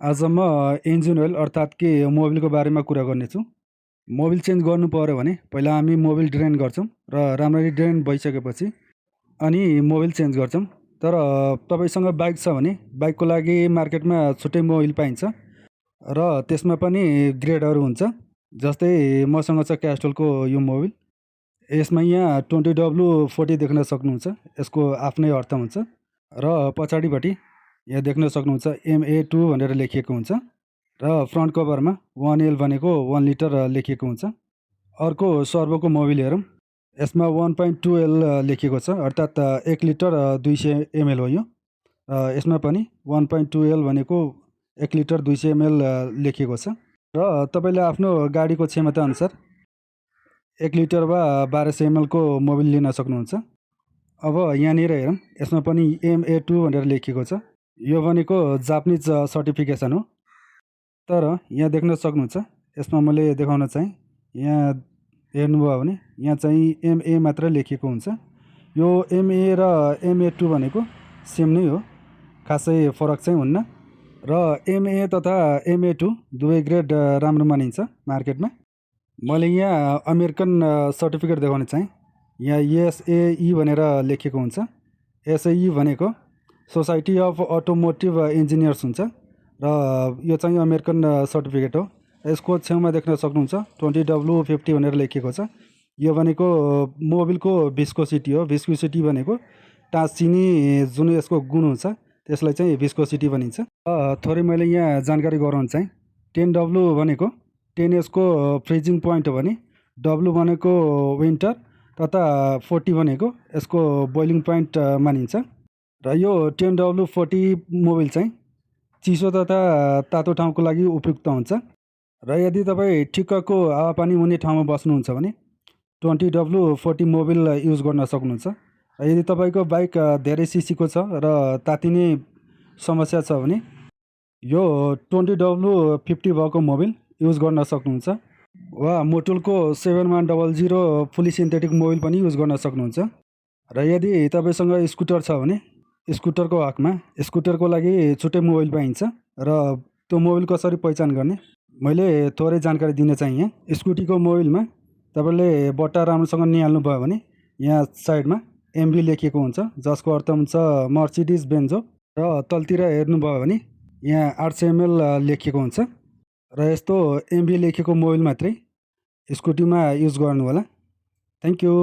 आज म engine oil अर्थात् कि मोबिलको बारेमा कुरा गर्नेछु। मोबिल चेन्ज गर्नु पर्यो भने पहिला हामी मोबिल ड्रेन गर्छौँ र राम्ररी ड्रेन भइसकेपछि अनि मोबिल चेन्ज गर्छौँ। तर तपाईँसँग बाइक छ भने बाइकको लागि मार्केटमा छुट्टै मोबिल पाइन्छ र त्यसमा पनि ग्रेडहरू हुन्छ। जस्तै मसँग छ क्यास्ट्रोलको यो मोबिल। यसमा यहाँ 20W40 देख्न सक्नुहुन्छ। यसको आफ्नै अर्थ हुन्छ र पछाडिपट्टि यहाँ देख्न सक्नुहुन्छ MA2 भनेर लेखिएको हुन्छ र फ्रन्ट कभरमा 1L भनेको 1 लिटर लेखिएको हुन्छ। अर्को सर्भोको मोबिल हेरौँ। यसमा 1.2L लेखिएको छ अर्थात् 1 लिटर 200 ml हो यो। यसमा पनि 1.2L भनेको 1 लिटर 200 ml लेखिएको छ र तपाईँले आफ्नो गाडीको क्षमता अनुसार 1 लिटर वा 1200 ml को मोबिल लिन सक्नुहुन्छ। अब यहाँनिर हेरौँ। यसमा पनि MA2 भनेर लेखिएको छ। यो भनेको जापानिज सर्टिफिकेसन हो। तर यहाँ देख्न सक्नुहुन्छ। यसमा मैले देखाउन चाहिँ यहाँ हेर्नुभयो भने यहाँ चाहिँ MA मात्र लेखिएको हुन्छ। यो MA र MA2 भनेको सेम नै हो, खासै फरक चाहिँ हुन्न र MA तथा MA2 दुवै ग्रेड राम्रो मानिन्छ मार्केटमा। मैले यहाँ अमेरिकन सर्टिफिकेट देखाउन चाहिँ यहाँ SAE भनेर लेखिएको हुन्छ। SAE भनेको सोसाइटी अफ अटोमोटिभ इन्जिनियर्स हुन्छ र यो चाहिँ अमेरिकन सर्टिफिकेट हो। यसको छेउमा देख्न सक्नुहुन्छ 20W50 भनेर लेखिएको छ। यो भनेको मोबिलको भिस्कोसिटी हो। भिस्कोसिटी भनेको टाँसिने जुन यसको गुण हुन्छ त्यसलाई चाहिँ भिस्कोसिटी भनिन्छ। थोरै मैले यहाँ जानकारी गराउन चाहिँ 10W भनेको 10 यसको फ्रिजिङ पोइन्ट हो भने W भनेको विन्टर तथा 40 भनेको यसको बोइलिङ पोइन्ट मानिन्छ र यो 10W40 मोबिल चाहिँ चिसो तथा तातो ठाउँको लागि उपयुक्त हुन्छ र यदि तपाईँ ठिक्कको हावापानी हुने ठाउँमा बस्नुहुन्छ भने 20W40 मोबिल युज गर्न सक्नुहुन्छ। र यदि तपाईँको बाइक धेरै सिसीको छ र तातिने समस्या छ भने यो 20W50 भएको मोबिल युज गर्न सक्नुहुन्छ वा मोटुलको 7100 फुल्ली सिन्थेटिक मोबिल पनि युज गर्न सक्नुहुन्छ। र यदि तपाईँसँग स्कुटर छ भने स्कुटरको हकमा स्कुटरको लागि छुट्टै मोबिल पाइन्छ र त्यो मोबिल कसरी पहिचान गर्ने मैले थोरै जानकारी दिन चाहिँ यहाँ स्कुटीको मोबिलमा तपाईँले बट्टा राम्रोसँग निहाल्नु भयो भने यहाँ साइडमा MB लेखिएको हुन्छ, जसको अर्थ हुन्छ मर्सिडिज बेन्ज हो। र तलतिर हेर्नुभयो भने यहाँ 800 ml लेखिएको हुन्छ र यस्तो MB लेखिएको मोबिल मात्रै स्कुटीमा युज गर्नु होला। Thank you.